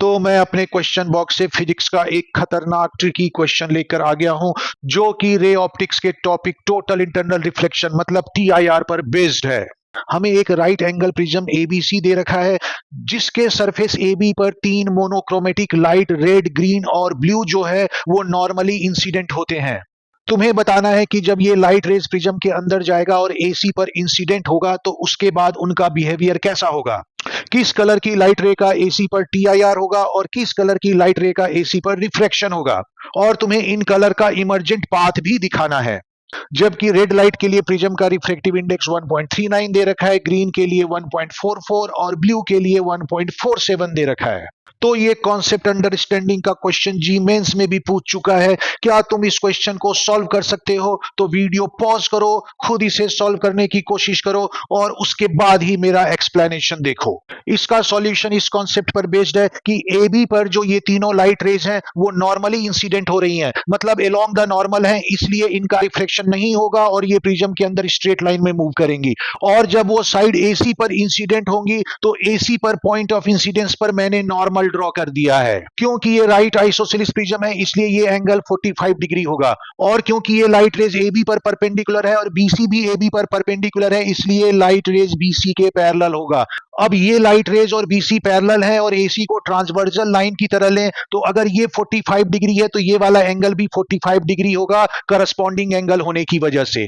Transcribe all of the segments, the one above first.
तो मैं अपने क्वेश्चन बॉक्स से फिजिक्स का एक खतरनाक ट्रिकी क्वेश्चन लेकर आ गया हूं, जो कि रे ऑप्टिक्स के टॉपिक टोटल इंटरनल रिफ्लेक्शन मतलब टीआईआर पर बेस्ड है। हमें एक राइट एंगल प्रिज्म एबीसी दे रखा है, जिसके सरफेस एबी पर तीन मोनोक्रोमेटिक लाइट रेड, ग्रीन और ब्लू जो है वो नॉर्मली इंसिडेंट होते हैं। तुम्हें बताना है कि जब ये लाइट रेज प्रिज्म के अंदर जाएगा और एसी पर इंसिडेंट होगा तो उसके बाद उनका बिहेवियर कैसा होगा। किस कलर की लाइट रे का एसी पर टीआईआर होगा और किस कलर की लाइट रे का एसी पर रिफ्रैक्शन होगा, और तुम्हें इन कलर का इमर्जेंट पाथ भी दिखाना है। जबकि रेड लाइट के लिए प्रिज्म का रिफ्रैक्टिव इंडेक्स 1.39 दे रखा है, ग्रीन के लिए 1.44 और ब्लू के लिए 1.47 दे रखा है। तो ये कॉन्सेप्ट अंडरस्टैंडिंग का क्वेश्चन जी मेंस में भी पूछ चुका है। क्या तुम इस क्वेश्चन को सॉल्व कर सकते हो? तो वीडियो पॉज करो, खुद इसे सॉल्व करने की कोशिश करो और उसके बाद ही मेरा एक्सप्लेनेशन देखो। इसका सॉल्यूशन इस कॉन्सेप्ट पर बेस्ड है कि एबी पर जो ये तीनों लाइट रेज हैं वो नॉर्मली इंसिडेंट हो रही हैं, मतलब अलोंग द नॉर्मल है, इसलिए इनका रिफ्लेक्शन नहीं होगा और ये प्रिज्म के अंदर स्ट्रेट लाइन में मूव करेंगी। और जब वो साइड एसी पर इंसिडेंट होंगी तो एसी पर पॉइंट ऑफ इंसिडेंस पर मैंने नॉर्मल ड्रॉ कर दिया है। क्योंकि ये राइट आइसोसेलेस प्रिज्म है इसलिए ये एंगल 45 डिग्री होगा, और क्योंकि ये लाइट रेज एबी पर परपेंडिकुलर है और बीसी भी एबी पर परपेंडिकुलर है इसलिए लाइट रेज बीसी के पैरेलल होगा। अब ये लाइट रेज और बीसी पैरेलल है और एसी को ट्रांसवर्सल लाइन की तरह लें तो अगर ये 45 डिग्री है तो ये वाला एंगल भी 45 डिग्री होगा करस्पॉन्डिंग एंगल होने की वजह से।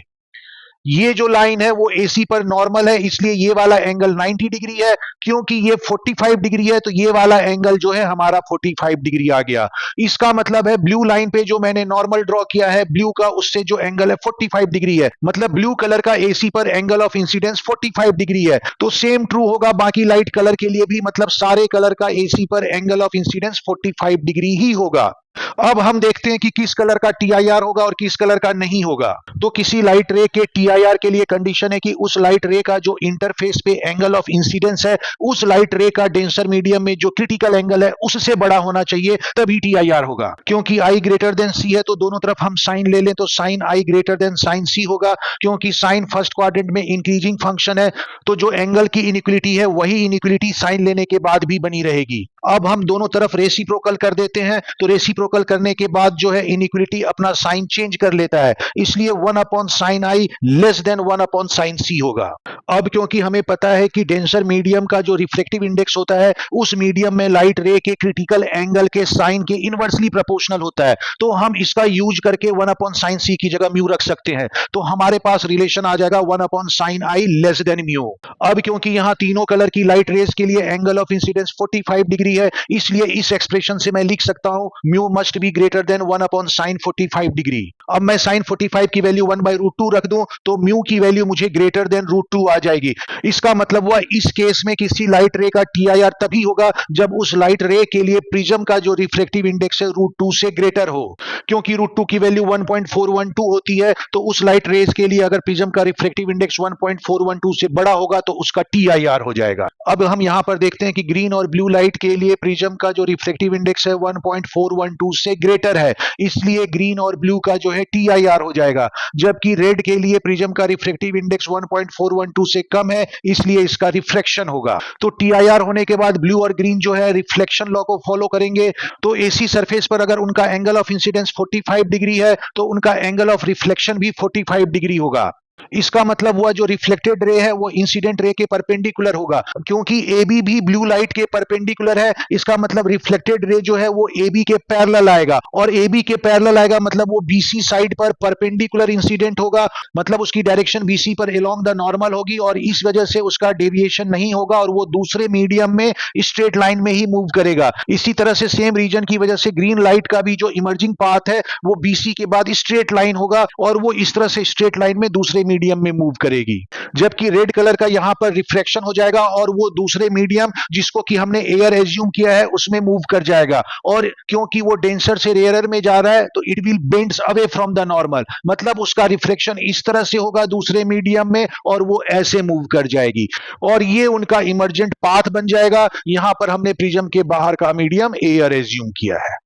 ये जो लाइन है वो एसी पर नॉर्मल है इसलिए ये वाला एंगल 90 डिग्री है। क्योंकि ये 45 डिग्री है तो ये वाला एंगल जो है हमारा 45 डिग्री आ गया। इसका मतलब है ब्लू लाइन पे जो मैंने नॉर्मल ड्रॉ किया है ब्लू का, उससे जो एंगल है 45 डिग्री है, मतलब ब्लू कलर का एसी पर एंगल ऑफ इंसिडेंस 45 डिग्री है। तो सेम ट्रू होगा बाकी लाइट कलर के लिए भी, मतलब सारे कलर का एसी पर एंगल ऑफ इंसिडेंस 45 डिग्री ही होगा। अब हम देखते हैं कि किस कलर का टीआईआर होगा और किस कलर का नहीं होगा। तो किसी लाइट रे के टीआईआर के लिए कंडीशन है कि उस लाइट रे का जो इंटरफेस पे एंगल ऑफ इंसिडेंस है उस लाइट रे का डेंसर मीडियम में जो क्रिटिकल एंगल है उससे बड़ा होना चाहिए, तभी टीआईआर होगा। क्योंकि आई ग्रेटर देन सी है तो दोनों तरफ हम साइन ले लें तो साइन आई ग्रेटर देन साइन सी होगा। क्योंकि साइन फर्स्ट क्वाड्रेंट में इंक्रीजिंग फंक्शन है तो जो एंगल की इनइक्विलिटी है वही इनइक्विलिटी साइन लेने के बाद भी बनी रहेगी। अब हम दोनों तरफ रेसिप्रोकल कर देते हैं तो रेसिप्रोकल करने के बाद जो है इनइक्विलिटी अपना साइन चेंज कर लेता है, इसलिए 1 अपॉन साइन आई लेस देन 1 अपॉन साइन सी होगा। अब क्योंकि हमें पता है कि डेंसर मीडियम का जो रिफ्लेक्टिव इंडेक्स होता है उस मीडियम में लाइट रे के क्रिटिकल एंगल के साइन के इनवर्सली प्रोपोर्शनल होता है, तो हम इसका यूज करके 1 अपॉन साइन सी की जगह म्यू रख सकते हैं। तो हमारे पास रिलेशन आ जाएगा 1 अपॉन साइन आई लेस देन म्यू। अब क्योंकि यहां तीनों कलर की लाइट रेज के लिए एंगल ऑफ इंसिडेंस 45 डिग्री है इसलिए इस एक्सप्रेशन से मैं लिख सकता हूं mu must be greater than 1 upon sine 45 degree. अब मैं साइन 45 की वैल्यू 1/√2 रख दूं तो म्यू की वैल्यू मुझे ग्रेटर देन √2 आ जाएगी। इसका मतलब हुआ इस केस में किसी लाइट रे का टीआईआर तभी होगा जब उस लाइट रे के लिए प्रिज्म का जो रिफ्लेक्टिव इंडेक्स है √2 से ग्रेटर हो। क्योंकि √2 की वैल्यू 1.412 होती है तो उस लाइट रेज के लिए अगर प्रिज्म का रिफ्लेक्टिव इंडेक्स 1.412 से बड़ा होगा तो उसका टीआईआर हो जाएगा। अब हम यहां पर देखते हैं कि ग्रीन और ब्लू लाइट के लिए प्रिज्म का जो रिफ्लेक्टिव इंडेक्स है 1.412 से ग्रेटर है, इसलिए ग्रीन और ब्लू का जो है टीआईआर हो जाएगा। जबकि रेड के लिए प्रिज्म का रिफ्लेक्टिव इंडेक्स 1.412 से कम है इसलिए इसका रिफ्लेक्शन होगा। तो टीआईआर होने के बाद ब्लू और ग्रीन जो है रिफ्लेक्शन लॉ को फॉलो करेंगे। तो एसी सरफेस पर अगर उनका एंगल ऑफ इंसिडेंस 45 डिग्री है तो उनका एंगल ऑफ रिफ्लेक्शन भी 45 डिग्री होगा। इसका मतलब हुआ जो रिफ्लेक्टेड रे है वो इंसिडेंट रे के परपेंडिकुलर होगा। क्योंकि एबी भी ब्लू लाइट के परपेंडिकुलर है, इसका मतलब रिफ्लेक्टेड रे जो है वो एबी के पैरेलल आएगा, और एबी के पैरेलल आएगा मतलब वो बीसी साइड पर परपेंडिकुलर इंसिडेंट होगा, मतलब उसकी डायरेक्शन बीसी पर अलोंग द नॉर्मल होगी और इस वजह से उसका डेविएशन नहीं होगा और वो दूसरे मीडियम में स्ट्रेट लाइन में ही मूव करेगा। इसी तरह से सेम रीजन की वजह से ग्रीन लाइट का भी जो इमर्जिंग पाथ है वो बीसी के बाद स्ट्रेट लाइन होगा और वो इस तरह से स्ट्रेट लाइन में दूसरे मीडियम में मूव करेगी। जबकि रेड कलर का यहां पर रिफ्रैक्शन हो जाएगा और वो दूसरे मीडियम जिसको कि हमने एयर एज्यूम किया है उसमें मूव कर जाएगा, और क्योंकि वो डेंसर से रेयर में जा रहा है तो it will bends away from the normal, मतलब उसका रिफ्लेक्शन इस तरह से होगा दूसरे मीडियम में और वो ऐसे मूव कर जाएगी और ये उनका इमर्जेंट पाथ बन जाएगा। यहां पर हमने प्रिज्म के बाहर का मीडियम एयर एज्यूम किया है।